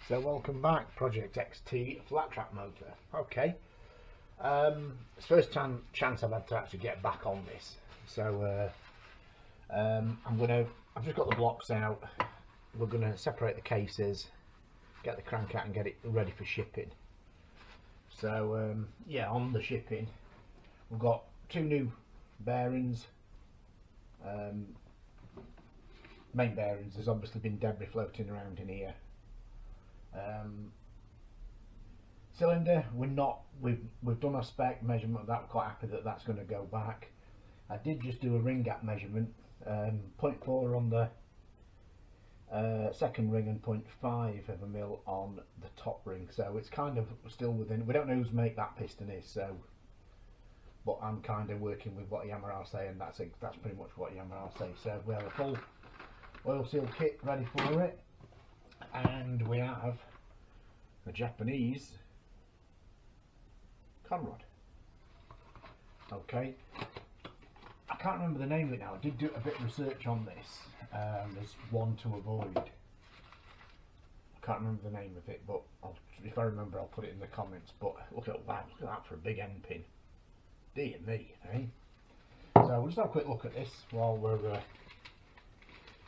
So welcome back, Project XT Flat Track motor. Okay, it's the first chance I've had to actually get back on this. So I've just got the blocks out. We're gonna separate the cases, get the crank out and get it ready for shipping. So yeah, on the shipping we've got two new bearings, main bearings. There's obviously been debris floating around in here. Cylinder, we've done a spec measurement of that. We're quite happy that that's going to go back. I did just do a ring gap measurement, 0.4 on the second ring and 0.5 of a mil on the top ring, so it's kind of still within. We don't know whose make that piston is, so, but I'm kind of working with what Yamaha say, and that's pretty much what Yamaha say. So we have a full oil seal kit ready for it, and we have a Japanese conrod. Okay, I can't remember the name of it now. I did do a bit of research on this. There's one to avoid. I can't remember the name of it, but if I remember I'll put it in the comments. But look at that, for a big end pin. Dear me, eh? So we'll just have a quick look at this while we're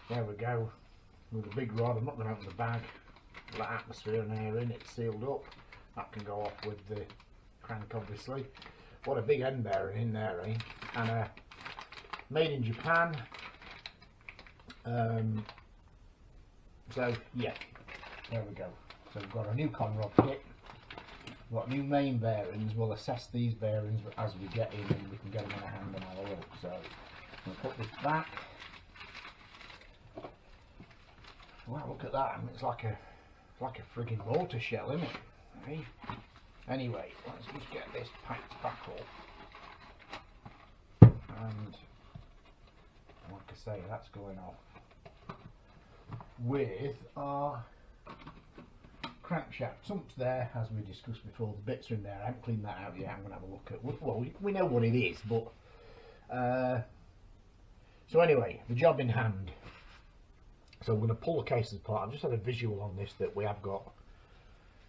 there we go, with a big rod. I'm not going to open the bag, let atmosphere and air in. It's sealed up. That can go off with the crank, obviously. What a big end bearing in there, eh? And made in Japan. So yeah, there we go. So we've got a new conrod kit. We've got new main bearings. We'll assess these bearings as we get in, and we can get them in a hand and have a look. So we'll put this back. Wow, look at that! I mean, it's like a frigging mortar shell, isn't it? Hey? Anyway, let's just get this packed back up. And like I say, that's going off with our crankshaft. Something's there, as we discussed before. The bits are in there. I haven't cleaned that out yet. I'm going to have a look at. Well, we know what it is, but so anyway, the job in hand. So I'm going to pull the cases apart. I've just had a visual on this that we have got.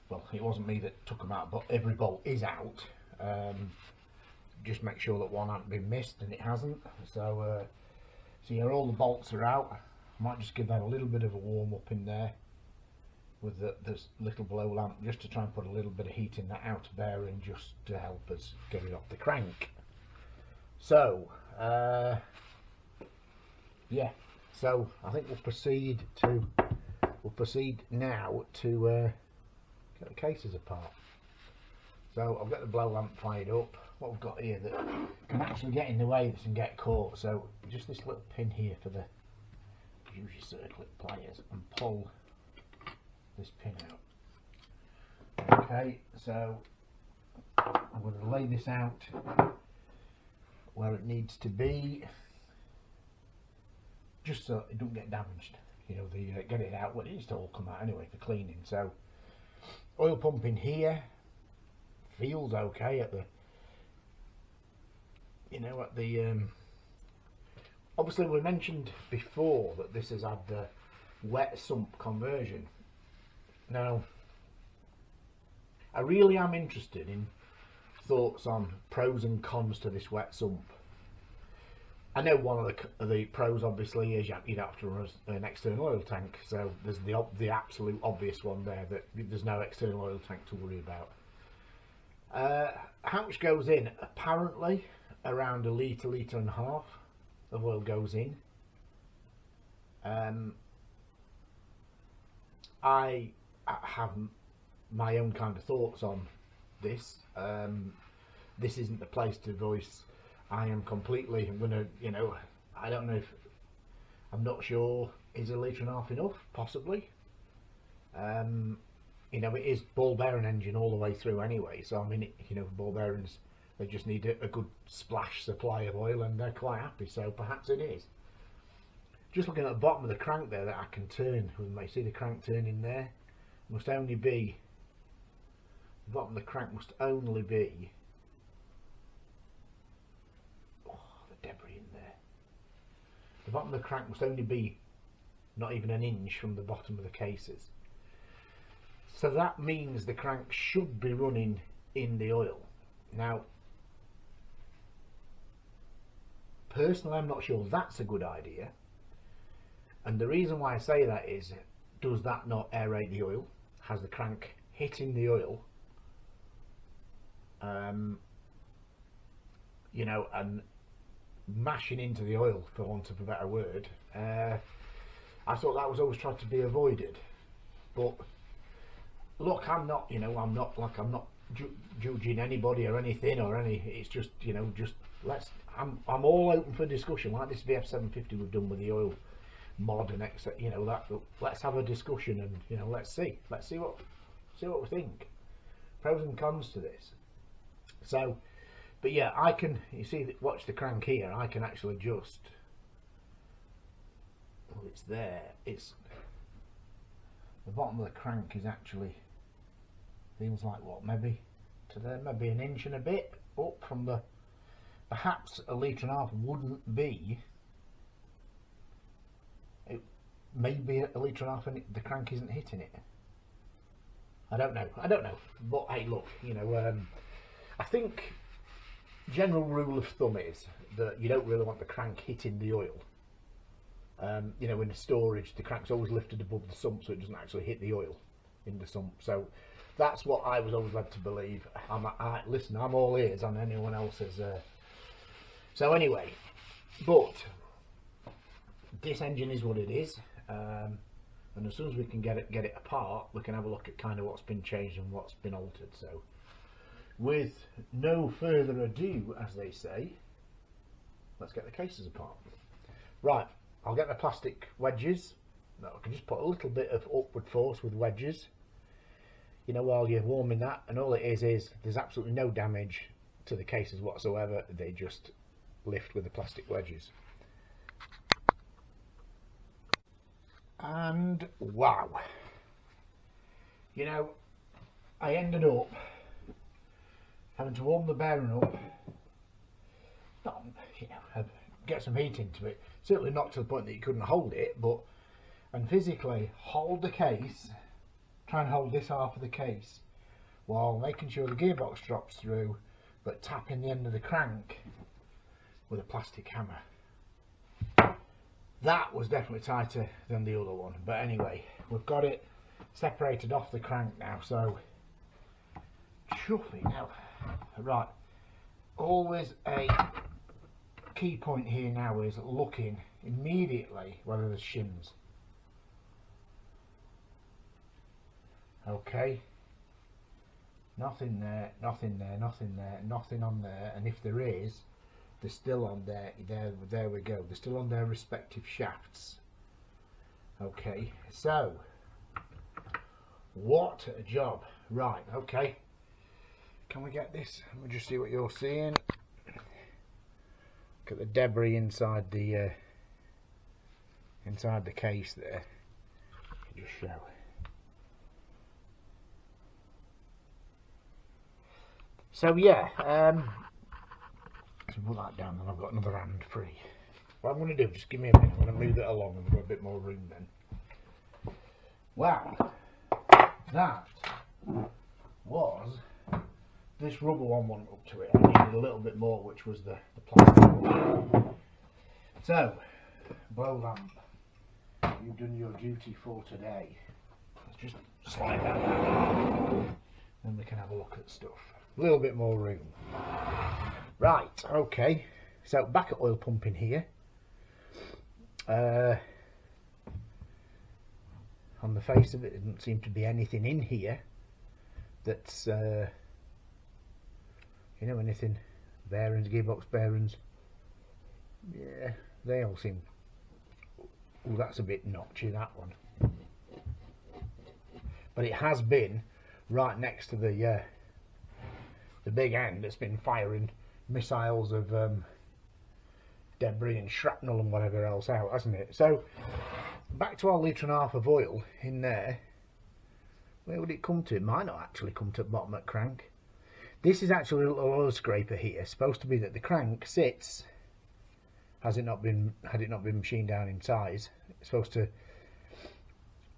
Well, it wasn't me that took them out, but every bolt is out. Just make sure that one hasn't been missed, and it hasn't. So so yeah, all the bolts are out. I might just give that a little bit of a warm up in there with this little blow lamp, just to try and put a little bit of heat in that outer bearing, just to help us get it off the crank. So yeah, so I think we'll proceed now to get the cases apart. So I've got the blow lamp fired up. What we've got here that can actually get in the way of this and get caught, so just this little pin here for the, use your circlip pliers and pull this pin out. Okay, so I'm going to lay this out where it needs to be, just so it don't get damaged. You know, get it out. Well, it needs to all come out anyway for cleaning. So oil pump in here, feels okay at the, obviously we mentioned before that this has had the wet sump conversion. Now I really am interested in thoughts on pros and cons to this wet sump. I know one of the pros obviously is you'd have to run an external oil tank, so there's the absolute obvious one there, that there's no external oil tank to worry about. How much goes in? Apparently around a litre and a half of oil goes in. I have my own kind of thoughts on this. This isn't the place to voice. I am completely, I'm gonna, I don't know if, I'm not sure, is a litre and a half enough? Possibly. It is ball bearing engine all the way through anyway, so I mean, ball bearings, they just need a good splash supply of oil and they're quite happy, so perhaps it is. Just looking at the bottom of the crank there that I can turn, we may see the crank turning there, must only be, the bottom of the crank must only be, oh, the debris in there, the bottom of the crank must only be not even an inch from the bottom of the cases. So that means the crank should be running in the oil. Now, personally, I'm not sure that's a good idea. And the reason why I say that is, does that not aerate the oil? Has the crank hitting the oil? You know, and mashing into the oil, for want of a better word. I thought that was always tried to be avoided. But look, I'm not, you know, I'm not judging anybody or anything or any. It's just, you know, just I'm all open for discussion, like this VF750 we've done with the oil mod and etc. You know, that let's have a discussion and, you know, let's see what we think, pros and cons to this. So, but yeah, I can, you see, watch the crank here. I can actually adjust. Well, it's there. It's the bottom of the crank is actually, feels like what, maybe to there, maybe an inch and a bit up from the. Perhaps a litre and a half wouldn't be. It may be a litre and a half and the crank isn't hitting it. I don't know. But hey, look, you know, I think general rule of thumb is that you don't really want the crank hitting the oil. You know, in the storage, the crank's always lifted above the sump, so it doesn't actually hit the oil in the sump. So that's what I was always led to believe. Listen, I'm all ears on anyone else's. So anyway, but this engine is what it is, and as soon as we can get it apart, we can have a look at kind of what's been changed and what's been altered. So, with no further ado, as they say, let's get the cases apart. Right, I'll get the plastic wedges. No, I can just put a little bit of upward force with wedges, you know, while you're warming that, and all it is there's absolutely no damage to the cases whatsoever. They just lift with the plastic wedges. And wow, you know, I ended up having to warm the bearing up, not, you know, get some heat into it, certainly not to the point that you couldn't hold it, but, and physically hold the case, try and hold this half of the case while making sure the gearbox drops through, but tapping the end of the crank with a plastic hammer. That was definitely tighter than the other one, but anyway, we've got it separated off the crank now, so chuffy now. Right, always a key point here now is looking immediately whether there's shims. Okay, nothing there, nothing there, nothing there, nothing on there, and if there is, they're still on there. There we go. They're still on their respective shafts. Okay, so what a job. Right, okay. Can we get this? Let me just see what you're seeing. Look at the debris inside the case there. Just show. So yeah, so put that down, and I've got another hand free. What I'm going to do, just give me a minute, I'm going to move it along and we've got a bit more room then. Wow, that was, this rubber one went up to it. I needed a little bit more, which was the plastic one. So, blow lamp, you've done your duty for today. Let's just slide that down, then we can have a look at stuff. A little bit more room. Right, okay, so back at oil pumping here. On the face of it, there doesn't seem to be anything in here that's, you know, anything, bearings, gearbox bearings, yeah, they all seem, oh, that's a bit notchy, that one. But it has been right next to the big end that's been firing missiles of debris and shrapnel and whatever else out, hasn't it? So back to our litre and a half of oil in there. Where would it come to? It might not actually come to the bottom of the crank. This is actually a little oil scraper here. It's supposed to be that the crank sits, had it not been machined down in size, it's supposed to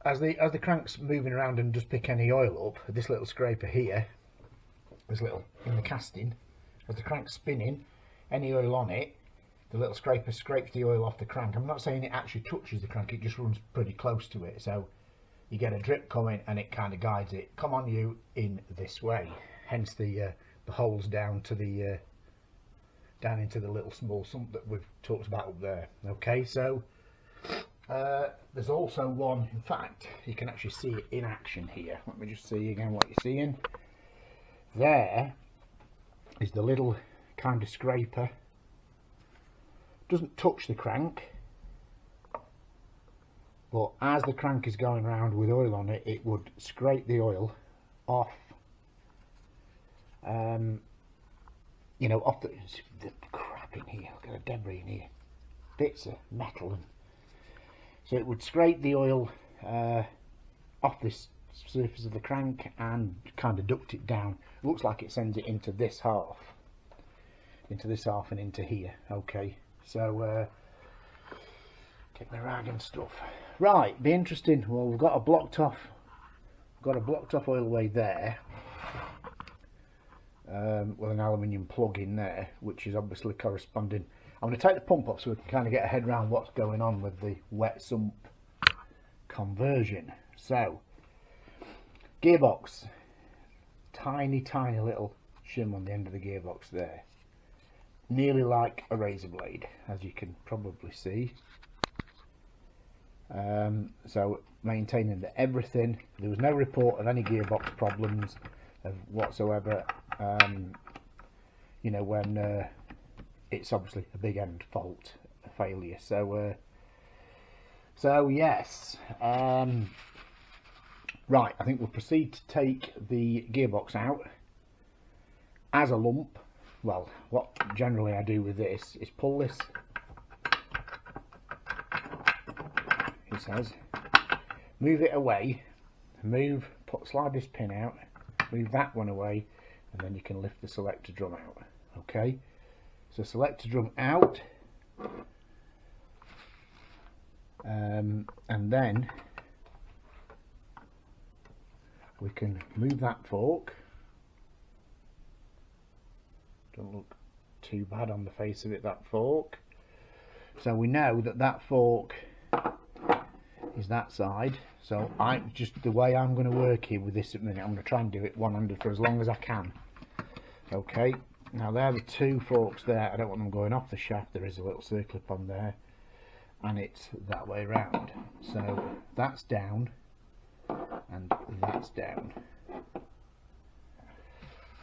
as the crank's moving around and just pick any oil up, this little scraper here, this little in the casting, as the crank's spinning, any oil on it, the little scraper scrapes the oil off the crank. I'm not saying it actually touches the crank, it just runs pretty close to it, so you get a drip coming and it kind of guides it, come on you, in this way. Hence the holes down to the down into the little small sump that we've talked about up there. Okay, so there's also one, in fact you can actually see it in action here. Let me just see again what you're seeing. There is the little kind of scraper, doesn't touch the crank, but as the crank is going around with oil on it, it would scrape the oil off, you know, off the crap in here. I've got a debris in here, bits of metal, and so it would scrape the oil off this surface of the crank and kind of duct it down. It looks like it sends it into this half, and into here. Okay, so get the rag and stuff. Right, be interesting. Well, we've got a blocked off oil way there, with an aluminium plug in there, which is obviously corresponding. I'm going to take the pump off so we can kind of get a head around what's going on with the wet sump conversion. So, gearbox, tiny little shim on the end of the gearbox there, nearly like a razor blade, as you can probably see. So maintaining that everything, there was no report of any gearbox problems whatsoever, you know, when it's obviously a big end fault, a failure. So so yes, right, I think we'll proceed to take the gearbox out as a lump. Well, what generally I do with this is pull this, he says, move it away, slide this pin out, move that one away, and then you can lift the selector drum out. Okay, so selector drum out, and then we can move that fork. Don't look too bad on the face of it, that fork. So we know that that fork is that side. So the way I'm going to work here with this at the minute, I'm going to try and do it one-handed for as long as I can. Okay, now there are the two forks there. I don't want them going off the shaft. There is a little circlip on there, and it's that way around. So that's down and that's down.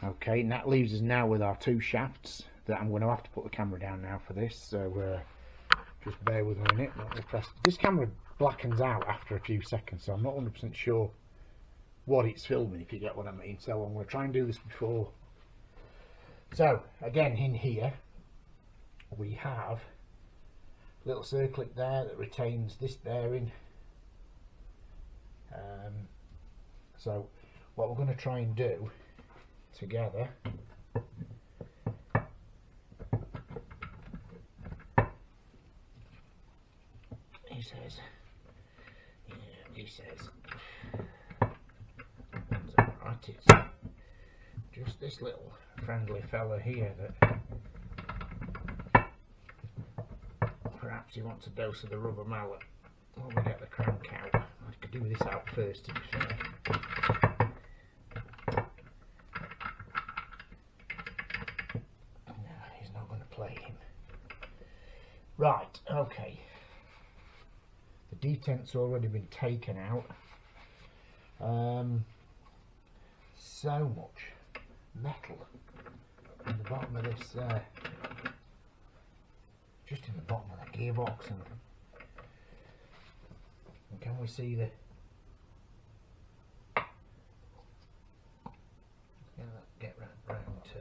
Okay, and that leaves us now with our two shafts that I'm going to have to put the camera down now for this, so just bear with me a minute. This camera blackens out after a few seconds, so I'm not 100% sure what it's filming, if you get what I mean. So I'm going to try and do this before. So again, in here we have a little circlet there that retains this bearing. So what we're going to try and do together he says it's alright, it's just this little friendly fella here that perhaps he wants a dose of the rubber mallet. Let me get the crank out. I could do this out first, to be fair. Right, okay. The detent's already been taken out. So much metal in the bottom of this, just in the bottom of the gearbox, and can we see the? Get round to.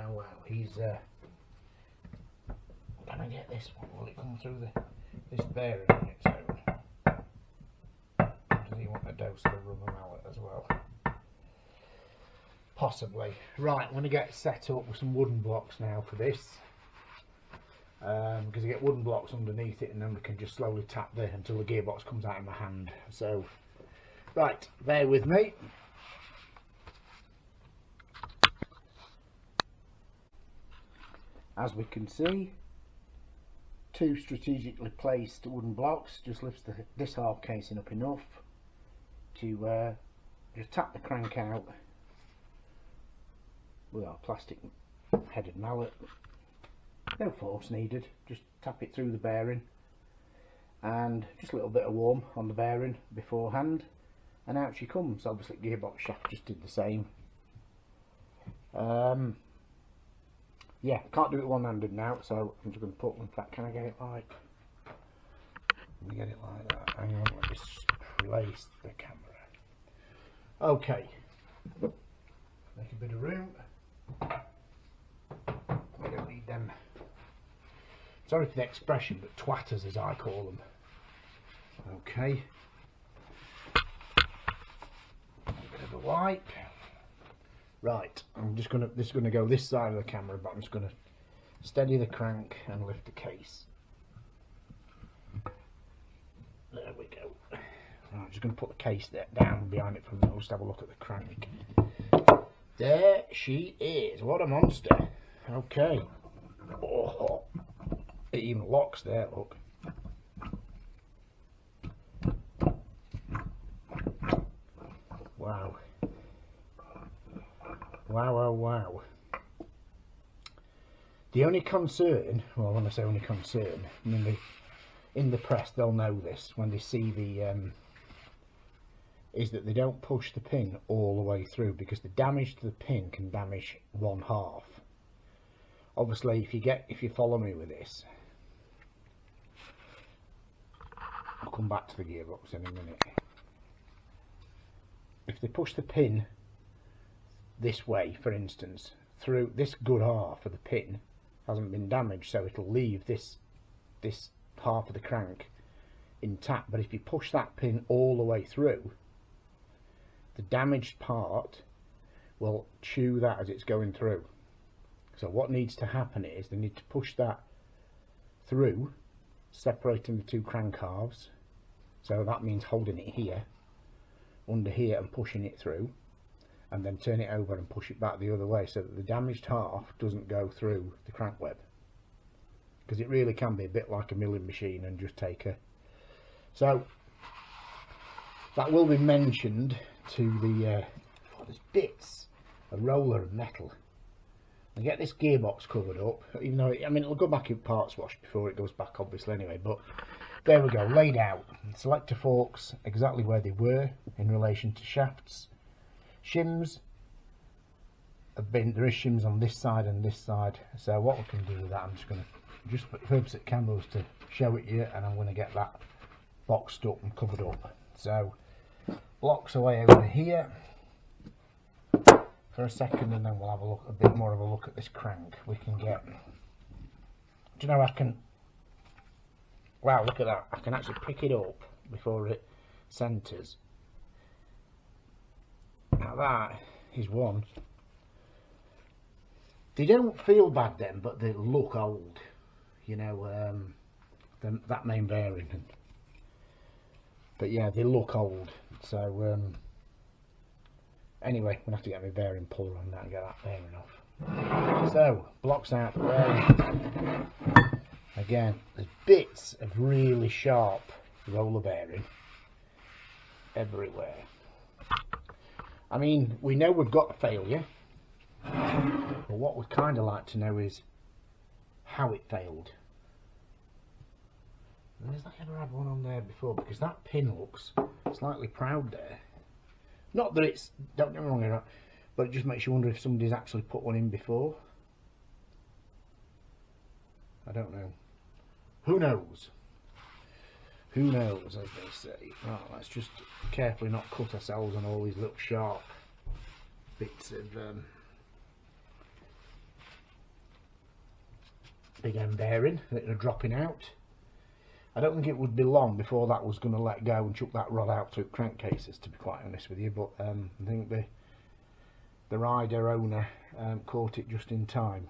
Wow, he's can I get this one? Will it come through this bearing on its own? Does he want a dose of the rubber mallet as well? Possibly. Right, I'm going to get set up with some wooden blocks now for this. Because you get wooden blocks underneath it and then we can just slowly tap there until the gearbox comes out in my hand. So, right, bear with me. As we can see, 2 strategically placed wooden blocks just lifts this half casing up enough to just tap the crank out with our plastic headed mallet. No force needed, just tap it through the bearing and just a little bit of warm on the bearing beforehand, and out she comes. Obviously gearbox shaft just did the same. Yeah, can't do it one-handed now, so I'm just going to put, in fact, can I get it like, let me get it like that, hang on, let me just place the camera. Okay, make a bit of room. We don't need them, sorry for the expression, but twatters as I call them. Okay, a bit of a wipe. Right, I'm just gonna, this is gonna go this side of the camera, but I'm just gonna steady the crank and lift the case. There we go. Right, I'm just gonna put the case there, down behind it for a minute. Just have a look at the crank. There she is. What a monster. Okay. Oh, it even locks there, look. Wow. Wow, oh wow. The only concern, well, when I say only concern, I mean in the press they'll know this when they see the is that they don't push the pin all the way through, because the damage to the pin can damage one half. Obviously, if you follow me with this, I'll come back to the gearbox in a minute. If they push the pin this way, for instance, through this good half of the pin hasn't been damaged, so it'll leave this half of the crank intact. But if you push that pin all the way through, the damaged part will chew that as it's going through. So what needs to happen is they need to push that through, separating the 2 crank halves. So that means holding it here, under here, and pushing it through, and then turn it over and push it back the other way, so that the damaged half doesn't go through the crank web, because it really can be a bit like a milling machine and just take a... So that will be mentioned to the there's bits of roller and metal. I get this gearbox covered up, even though I mean it'll go back in parts wash before it goes back, obviously, anyway, but there we go, laid out. Selector forks exactly where they were in relation to shafts. Shims have been, there is shims on this side and this side, so what we can do with that, I'm just going to, just for the purpose of cameras, to show it here, and I'm going to get that boxed up and covered up. So blocks away over here for a second, and then we'll have a bit more of a look at this crank. We can get, do you know, I can, wow, look at that, I can actually pick it up before it centres. Now that is one. They don't feel bad then, but they look old, you know, that main bearing. But yeah, they look old. So anyway, I'm gonna have to get my bearing puller on that and get that bearing off. So blocks out the way. Again, there's bits of really sharp roller bearing everywhere. I mean, we know we've got a failure, but what we'd kind of like to know is how it failed. And has that ever had one on there before? Because that pin looks slightly proud there. Not that it's, don't get me wrong, but it just makes you wonder if somebody's actually put one in before. I don't know. Who knows? Who knows, as they say. Right, let's just carefully not cut ourselves on all these little sharp bits of big end bearing that are dropping out. I don't think it would be long before that was going to let go and chuck that rod out through crankcases, to be quite honest with you. But I think the rider owner caught it just in time.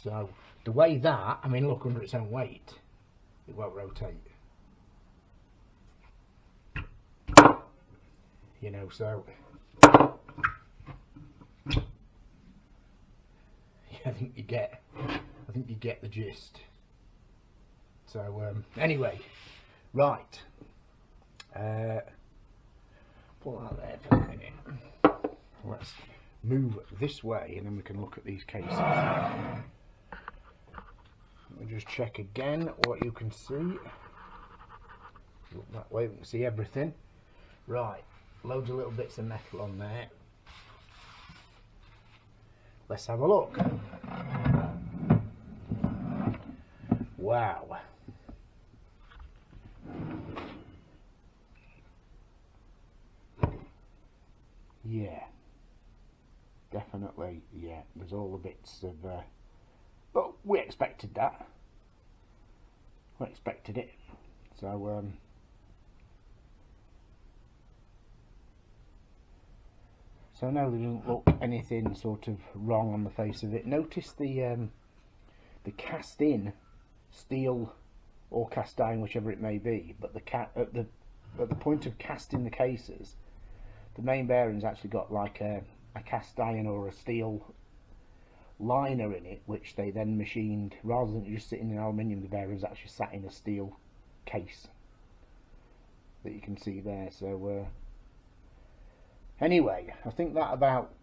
So the way that, I mean, look, under its own weight, it won't rotate. You know, so yeah, I think you get the gist. So anyway, right. Pull that there for a minute. Let's move this way and then we can look at these cases. Let me just check again what you can see. Look that way, we can see everything. Right, loads of little bits of metal on there. Let's have a look. Wow. Yeah, definitely, yeah, there's all the bits of, but we expected that. We expected it. So, so no, there doesn't look anything sort of wrong on the face of it. Notice the cast-in steel or cast iron, whichever it may be, but at the point of casting the cases, the main bearing's actually got like a cast iron or a steel liner in it, which they then machined. Rather than just sitting in aluminium, the bearing's actually sat in a steel case that you can see there. So anyway, I think that about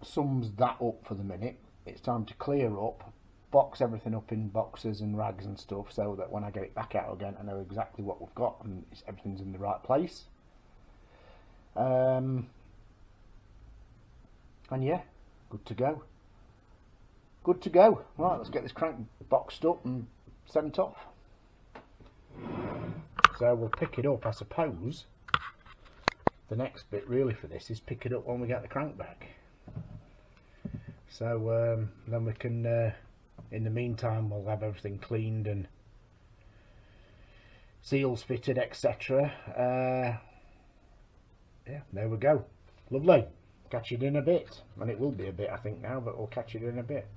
sums that up for the minute. It's time to clear up, box everything up in boxes and rags and stuff, so that when I get it back out again, I know exactly what we've got and everything's in the right place. And yeah, good to go. Good to go. Right, let's get this crank boxed up and sent off. So we'll pick it up, I suppose. The next bit really for this is pick it up when we get the crank back. So then we can, in the meantime, we'll have everything cleaned and seals fitted, etc. Yeah, there we go. Lovely. Catch it in a bit. And it will be a bit, I think, now, but we'll catch it in a bit.